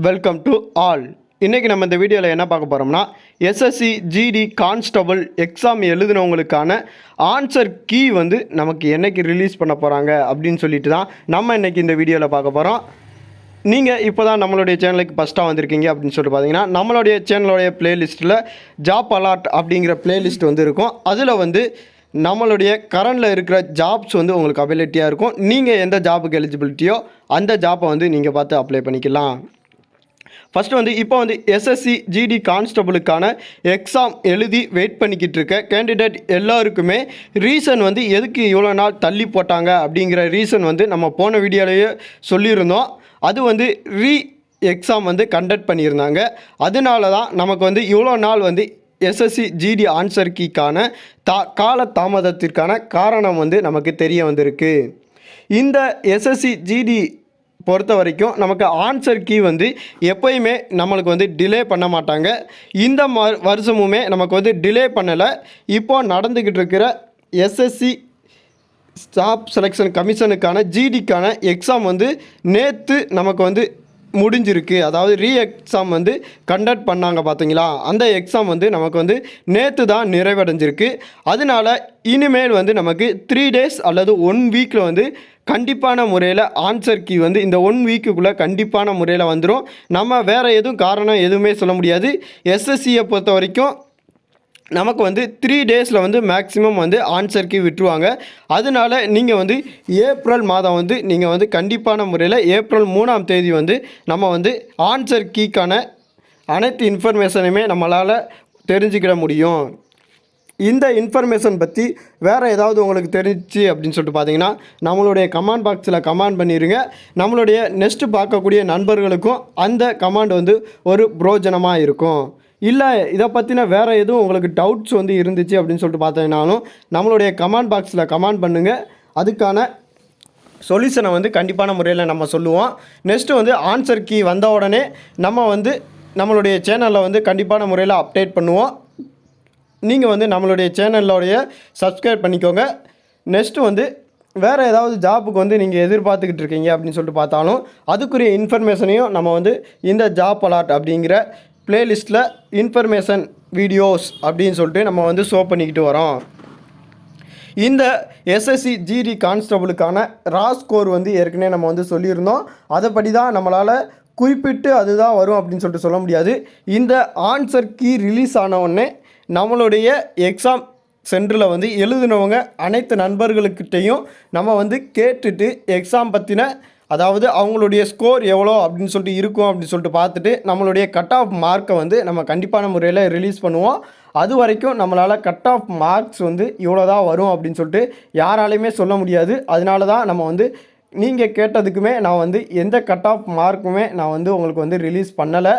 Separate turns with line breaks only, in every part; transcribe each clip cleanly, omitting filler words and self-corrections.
Welcome to all. இன்றைக்கி நம்ம இந்த வீடியோவில் என்ன பார்க்க போகிறோம்னா, எஸ்எஸ்சி ஜிடி கான்ஸ்டபிள் எக்ஸாம் எழுதினவங்களுக்கான ஆன்சர் கீ வந்து நமக்கு என்றைக்கு ரிலீஸ் பண்ண போகிறாங்க அப்படின்னு சொல்லிட்டு தான் நம்ம இன்றைக்கி இந்த வீடியோவில் பார்க்க போகிறோம். நீங்கள் இப்போ தான் நம்மளுடைய சேனலுக்கு ஃபஸ்ட்டாக வந்திருக்கீங்க அப்படின்னு சொல்லிட்டு பார்த்தீங்கன்னா, நம்மளுடைய சேனலுடைய ப்ளேலிஸ்ட்டில் ஜாப் அலாட் அப்படிங்கிற ப்ளேலிஸ்ட் வந்து இருக்கும். அதில் வந்து நம்மளுடைய கரண்டில் இருக்கிற ஜாப்ஸ் வந்து உங்களுக்கு அவைலபிலிட்டியாக இருக்கும். நீங்கள் எந்த ஜாபுக்கு எலிஜிபிலிட்டியோ அந்த ஜாப்பை வந்து நீங்கள் பார்த்து அப்ளை பண்ணிக்கலாம். ஃபஸ்ட்டு வந்து இப்போ வந்து எஸ்எஸ்சி ஜிடி கான்ஸ்டபிளுக்கான எக்ஸாம் எழுதி வெயிட் பண்ணிக்கிட்டு இருக்க கேண்டிடேட் எல்லாருக்குமே ரீசன் வந்து எதுக்கு இவ்வளோ நாள் தள்ளி போட்டாங்க அப்படிங்கிற ரீசன் வந்து நம்ம போன வீடியோலேயே சொல்லியிருந்தோம். அது வந்து எக்ஸாம் வந்து கண்டக்ட் பண்ணியிருந்தாங்க. அதனால தான் நமக்கு வந்து இவ்வளோ நாள் வந்து எஸ்எஸ்சி ஜிடி ஆன்சர் கீக்கான கால தாமதத்திற்கான காரணம் வந்து நமக்கு தெரிய வந்திருக்கு. இந்த எஸ்எஸ்சி ஜிடி பொறுத்த வரைக்கும் நமக்கு ஆன்சர் கீ வந்து எப்போயுமே நம்மளுக்கு வந்து டிலே பண்ண மாட்டாங்க. இந்த வருஷமுமே நமக்கு வந்து டிலே பண்ணலை. இப்போது நடந்துக்கிட்டு இருக்கிற எஸ்எஸ்சி ஸ்டாஃப் செலெக்ஷன் கமிஷனுக்கான ஜிடிக்கான எக்ஸாம் வந்து நேற்று நமக்கு வந்து முடிஞ்சிருக்கு. அதாவது எக்ஸாம் வந்து கண்டக்ட் பண்ணாங்க பார்த்தீங்களா, அந்த எக்ஸாம் வந்து நமக்கு வந்து நேற்று தான் நிறைவடைஞ்சிருக்கு. அதனால் இனிமேல் வந்து நமக்கு 3 days அல்லது 1 வீக்கில் வந்து கண்டிப்பான முறையில் ஆன்சர் கீ வந்து இந்த 1 வீக்குள்ளே கண்டிப்பான முறையில் வந்துடும். நம்ம வேறு எதுவும் காரணம் எதுவுமே சொல்ல முடியாது. எஸ்எஸ்சியை பொறுத்த வரைக்கும் நமக்கு வந்து 3 daysல வந்து மேக்ஸிமம் வந்து ஆன்சர் கீ விட்டுருவாங்க. அதனால நீங்கள் வந்து ஏப்ரல் மாதம் வந்து நீங்கள் வந்து கண்டிப்பான முறையில் ஏப்ரல் 3ஆம் தேதி வந்து நம்ம வந்து ஆன்சர் கீக்கான அனைத்து இன்ஃபர்மேஷனுமே நம்மளால் தெரிஞ்சுக்கிட முடியும். இந்த இன்ஃபர்மேஷன் பற்றி வேறு ஏதாவது உங்களுக்கு தெரிஞ்சு அப்படின்னு சொல்லிட்டு பார்த்தீங்கன்னா நம்மளுடைய கமெண்ட் பாக்ஸில் கமெண்ட் பண்ணிடுங்க. நம்மளுடைய நெக்ஸ்ட்டு பார்க்கக்கூடிய நண்பர்களுக்கும் அந்த கமெண்ட் வந்து ஒரு பிரோஜனமாக இருக்கும். இல்லை இதை பற்றின வேறு எதுவும் உங்களுக்கு டவுட்ஸ் வந்து இருந்துச்சு அப்படின்னு சொல்லிட்டு பார்த்தீங்கன்னாலும் நம்மளுடைய கமெண்ட் பாக்ஸில் கமெண்ட் பண்ணுங்கள். அதுக்கான சொல்யூஷனை வந்து கண்டிப்பான முறையில் நம்ம சொல்லுவோம். நெக்ஸ்ட்டு வந்து ஆன்சர் கீ வந்த உடனே நம்ம வந்து நம்மளுடைய சேனலில் வந்து கண்டிப்பான முறையில் அப்டேட் பண்ணுவோம். நீங்கள் வந்து நம்மளுடைய சேனலோடைய சப்ஸ்கிரைப் பண்ணிக்கோங்க. நெக்ஸ்ட்டு வந்து வேறு ஏதாவது ஜாப்புக்கு வந்து நீங்கள் எதிர்பார்த்துக்கிட்டு இருக்கீங்க அப்படின்னு சொல்லிட்டு பார்த்தாலும் அதுக்குரிய இன்ஃபர்மேஷனையும் நம்ம வந்து இந்த ஜாப் அலாட் அப்படிங்கிற ப்ளேலிஸ்ட்டில் இன்ஃபர்மேஷன் வீடியோஸ் அப்படின்னு சொல்லிட்டு நம்ம வந்து ஷோ பண்ணிக்கிட்டு வரோம். இந்த எஸ்எஸ்சி ஜிடி கான்ஸ்டபிளுக்கான ஸ்கோர் வந்து ஏற்கனவே நம்ம வந்து சொல்லியிருந்தோம். அதைப்படி தான் நம்மளால் குறிப்பிட்டு அதுதான் வரும் அப்படின்னு சொல்லிட்டு சொல்ல முடியாது. இந்த ஆன்சர் கீ ரிலீஸ் ஆன உடனே நம்மளுடைய எக்ஸாம் சென்டரில் வந்து எழுதினவங்க அனைத்து நண்பர்களுக்கிட்டையும் நம்ம வந்து கேட்டுட்டு எக்ஸாம் பற்றின அதாவது அவங்களுடைய ஸ்கோர் எவ்வளோ அப்படின்னு சொல்லிட்டு இருக்கும் அப்படின்னு சொல்லிட்டு பார்த்துட்டு நம்மளுடைய கட் ஆஃப் மார்க்கை வந்து நம்ம கண்டிப்பான முறையில் ரிலீஸ் பண்ணுவோம். அது வரைக்கும் நம்மளால் கட் ஆஃப் மார்க்ஸ் வந்து இவ்வளோ தான் வரும் அப்படின்னு சொல்லிட்டு யாராலையுமே சொல்ல முடியாது. அதனால தான் நம்ம வந்து நீங்கள் கேட்டதுக்குமே நான் வந்து எந்த கட் ஆஃப் மார்க்குமே நான் வந்து உங்களுக்கு வந்து ரிலீஸ் பண்ணலை.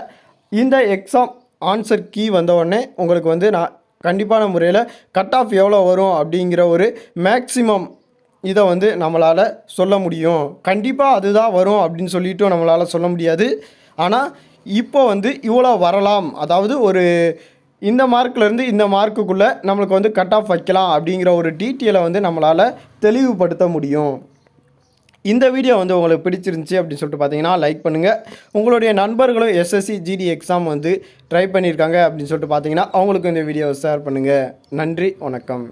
இந்த எக்ஸாம் ஆன்சர் கீ வந்த உடனே உங்களுக்கு வந்து நான் கண்டிப்பான முறையில் கட் ஆஃப் எவ்வளோ வரும் அப்படிங்கிற ஒரு மேக்ஸிமம் இதை வந்து நம்மளால் சொல்ல முடியும். கண்டிப்பாக அதுதான் வரும் அப்படின்னு சொல்லிவிட்டு நம்மளால் சொல்ல முடியாது. ஆனால் இப்போ வந்து இவ்வளோ வரலாம், அதாவது ஒரு இந்த மார்க்லேருந்து இந்த மார்க்குக்குள்ளே நம்மளுக்கு வந்து கட் ஆஃப் வைக்கலாம் அப்படிங்கிற ஒரு டீட்டெயிலை வந்து நம்மளால் தெளிவுபடுத்த முடியும். இந்த வீடியோ வந்து உங்களுக்கு பிடிச்சிருந்துச்சி அப்படின்னு சொல்லிட்டு பார்த்தீங்கன்னா லைக் பண்ணுங்கள். உங்களுடைய நண்பர்களும் எஸ்எஸ்சி ஜிடி எக்ஸாம் வந்து ட்ரை பண்ணியிருக்காங்க அப்படின்னு சொல்லிட்டு பார்த்தீங்கன்னா அவங்களுக்கு இந்த வீடியோவை ஷேர் பண்ணுங்கள். நன்றி, வணக்கம்.